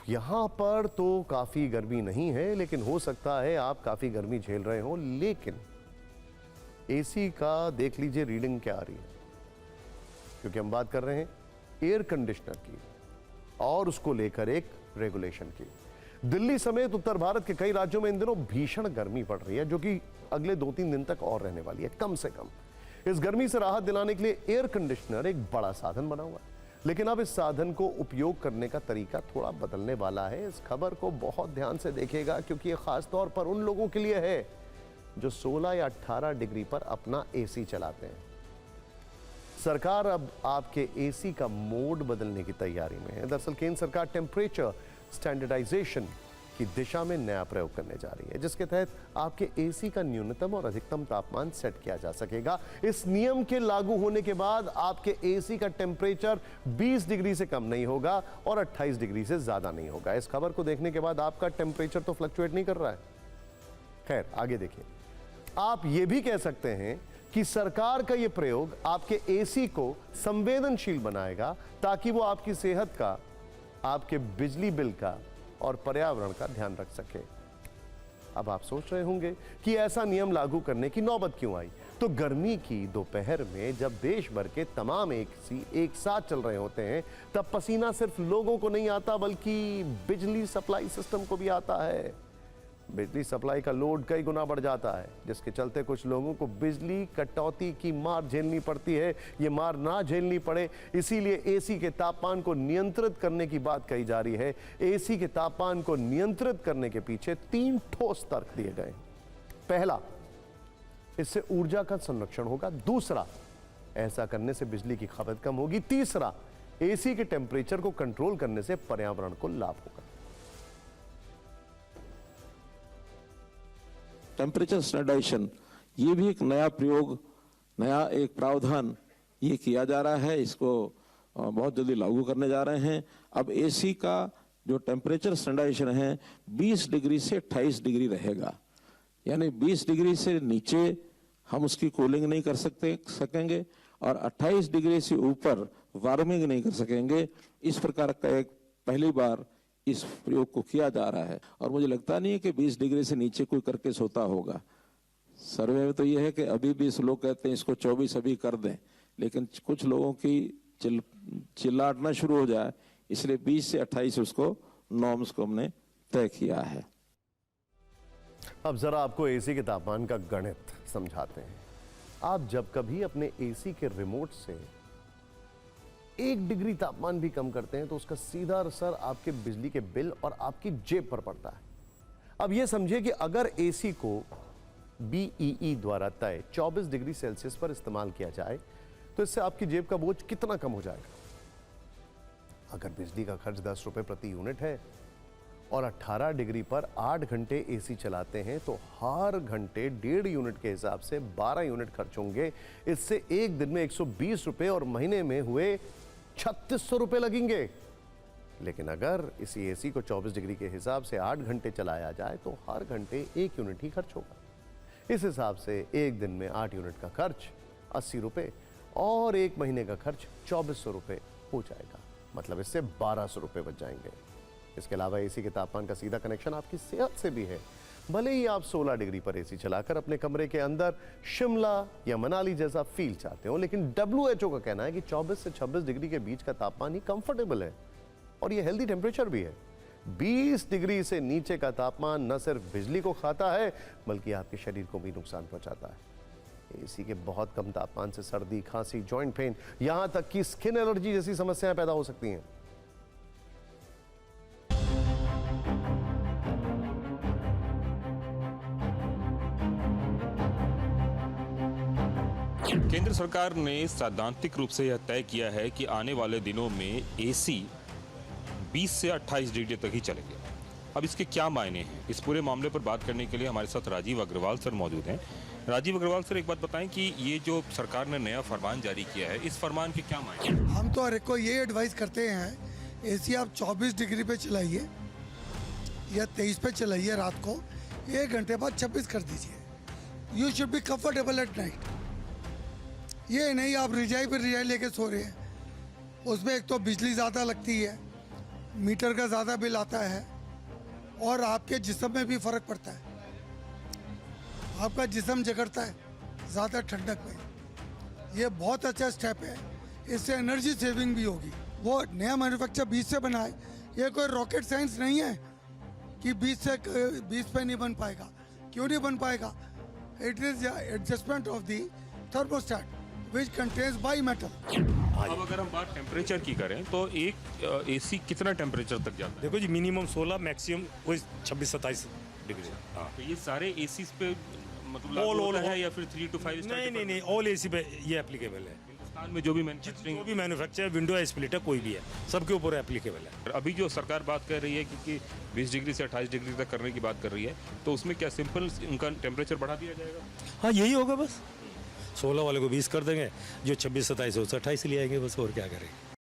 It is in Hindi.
यहाँ पर तो काफ़ी गर्मी नहीं है, लेकिन हो सकता है आप काफ़ी गर्मी झेल रहे हो। लेकिन एसी का देख लीजिए रीडिंग क्या आ रही है, क्योंकि हम बात कर रहे हैं एयर कंडीशनर की और उसको लेकर एक रेगुलेशन की। दिल्ली समेत उत्तर भारत के कई राज्यों में इन दिनों भीषण गर्मी पड़ रही है, जो कि अगले 2-3 दिन तक और रहने वाली है कम से कम। इस गर्मी से राहत दिलाने के लिए एयर कंडीशनर एक बड़ा साधन बना हुआ है, लेकिन अब इस साधन को उपयोग करने का तरीका थोड़ा बदलने वाला है। इस खबर को बहुत ध्यान से देखिएगा, क्योंकि ये खास तौर पर उन लोगों के लिए है जो 16 या 18 डिग्री पर अपना एसी चलाते हैं। सरकार अब आपके एसी का मोड बदलने की तैयारी में है। दरअसल केंद्र सरकार टेम्परेचर स्टैंडर्डाइजेशन की दिशा में नया प्रयोग करने जा रही है, जिसके तहत आपके एसी का न्यूनतम और अधिकतम तापमान सेट किया जा सकेगा। इस नियम के लागू होने के बाद आपके एसी का टेम्परेचर 20 डिग्री से कम नहीं होगा और 28 डिग्री से ज्यादा नहीं होगा। इस खबर को देखने के बाद आपका टेम्परेचर तो फ्लक्चुएट नहीं कर रहा है। खैर, आगे देखिए। आप ये भी कह सकते हैं कि सरकार का यह प्रयोग आपके एसी को संवेदनशील बनाएगा, ताकि वो आपकी सेहत का, आपके बिजली बिल का और पर्यावरण का ध्यान रख सके। अब आप सोच रहे होंगे कि ऐसा नियम लागू करने की नौबत क्यों आई। तो गर्मी की दोपहर में जब देश भर के तमाम एसी एक साथ चल रहे होते हैं, तब पसीना सिर्फ लोगों को नहीं आता, बल्कि बिजली सप्लाई सिस्टम को भी आता है। बिजली सप्लाई का लोड कई गुना बढ़ जाता है, जिसके चलते कुछ लोगों को बिजली कटौती की मार झेलनी पड़ती है। ये मार ना झेलनी पड़े, इसीलिए एसी के तापमान को नियंत्रित करने की बात कही जा रही है। एसी के तापमान को नियंत्रित करने के पीछे 3 ठोस तर्क दिए गए। पहला, इससे ऊर्जा का संरक्षण होगा। दूसरा, ऐसा करने से बिजली की खपत कम होगी। तीसरा, एसी के टेम्परेचर को कंट्रोल करने से पर्यावरण को लाभ होगा। टेम्परेचर स्टैंडर्डाइजेशन, ये भी एक नया प्रयोग, नया एक प्रावधान ये किया जा रहा है। इसको बहुत जल्दी लागू करने जा रहे हैं। अब एसी का जो टेम्परेचर स्टैंडर्डाइजेशन है 20 डिग्री से 28 डिग्री रहेगा, यानी 20 डिग्री से नीचे हम उसकी कूलिंग नहीं कर सकेंगे और 28 डिग्री से ऊपर वार्मिंग नहीं कर सकेंगे। इस प्रकार का एक पहली बार इस प्रयोग को किया जा रहा है और मुझे लगता नहीं है कि 20 डिग्री से नीचे कोई करके सोता होगा। सर्वे में तो यह है कि अभी 20 लोग कहते हैं इसको 24 अभी कर दें, लेकिन कुछ लोगों की चिल्लाटना शुरू हो जाए, इसलिए 20 से 28 उसको नॉर्म्स को हमने तय किया है। अब जरा आपको एसी के तापमान का गणित समझाते हैं। आप जब कभी अपने एसी के रिमोट से 1 डिग्री तापमान भी कम करते हैं, तो उसका सीधा असर आपके बिजली के बिल और आपकी जेब पर पड़ता है। अब यह समझिए कि अगर एसी को BEE द्वारा तय 24 डिग्री सेल्सियस पर इस्तेमाल किया जाए, तो इससे आपकी जेब का बोझ कितना कम हो जाएगा। अगर बिजली का खर्च 10 रुपए प्रति यूनिट है और 18 डिग्री पर 8 घंटे एसी चलाते हैं, तो हर घंटे 1.5 यूनिट के हिसाब से 12 यूनिट खर्च होंगे। इससे एक दिन में 120 रुपए और महीने में हुए 3600 रुपए लगेंगे। लेकिन अगर इसी एसी को 24 डिग्री के हिसाब से 8 घंटे चलाया जाए, तो हर घंटे 1 यूनिट ही खर्च होगा। इस हिसाब से एक दिन में 8 यूनिट का खर्च 80 रुपए और एक महीने का खर्च 2400 रुपए हो जाएगा। मतलब इससे 1200 रुपए बच जाएंगे। इसके अलावा एसी के तापमान का सीधा कनेक्शन आपकी सेहत से भी है। भले ही आप 16 डिग्री पर एसी चलाकर अपने कमरे के अंदर शिमला या मनाली जैसा फील चाहते हो, लेकिन WHO का कहना है कि 24 से 26 डिग्री के बीच का तापमान ही कंफर्टेबल है और यह हेल्दी टेम्परेचर भी है। 20 डिग्री से नीचे का तापमान न सिर्फ बिजली को खाता है, बल्कि आपके शरीर को भी नुकसान पहुंचाता है। एसी के बहुत कम तापमान से सर्दी, खांसी, जॉइंट पेन, यहां तक कि स्किन एलर्जी जैसी समस्याएं पैदा हो सकती हैं। केंद्र सरकार ने सैद्धांतिक रूप से यह तय किया है कि आने वाले दिनों में एसी 20 से 28 डिग्री तक ही चलेंगे। अब इसके क्या मायने हैं, इस पूरे मामले पर बात करने के लिए हमारे साथ राजीव अग्रवाल सर मौजूद हैं। राजीव अग्रवाल सर, एक बात बताएं कि ये जो सरकार ने नया फरमान जारी किया है, इस फरमान के क्या मायने हैं? हम तो हर एक को ये एडवाइस करते हैं, एसी आप 24 डिग्री पे चलाइए या 23 पे चलाइए, रात को 1 घंटे बाद 26 कर दीजिए। You should be comfortable at night. ये नहीं आप रिजाई पर रिजाई लेके सो रहे हैं, उसमें एक तो बिजली ज़्यादा लगती है मीटर का ज़्यादा बिल आता है और आपके जिस्म में भी फ़र्क पड़ता है। आपका जिस्म जगड़ता है ज़्यादा ठंडक में। ये बहुत अच्छा स्टेप है, इससे एनर्जी सेविंग भी होगी। वो नया मैन्युफैक्चर 20 से बना है, ये कोई रॉकेट साइंस नहीं है कि 20 पे नहीं बन पाएगा। क्यों नहीं बन पाएगा? It is adjustment of the thermostat which contains by metal. अब अगर हम बात टेम्परेचर की करें तो एक एसी कितना टेम्परेचर तक जाता है? देखो जी, मिनिमम 16, मैक्सिमम कोई 26-27 डिग्री। हाँ, तो ये सारे एसीज पे मतलब लागू All होता all है या फिर 3 to 5 नहीं, ऑल एसी पे ये एप्लीकेबल है। हिंदुस्तान में जो भी मैन्युफैक्चरिंग जो भी मैन्युफैक्चर विंडो है, स्प्लिट है, कोई भी है, सबके ऊपर एप्लीकेबल है। अभी जो सरकार बात कर रही है क्योंकि 20 डिग्री से 28 डिग्री तक करने की बात कर रही है, तो उसमें क्या सिंपल उनका टेम्परेचर बढ़ा दिया जाएगा? हाँ, यही होगा बस। 16 वाले को 20 कर देंगे, जो 26-27 है उसे 28 ले आएंगे बस, और क्या करेंगे।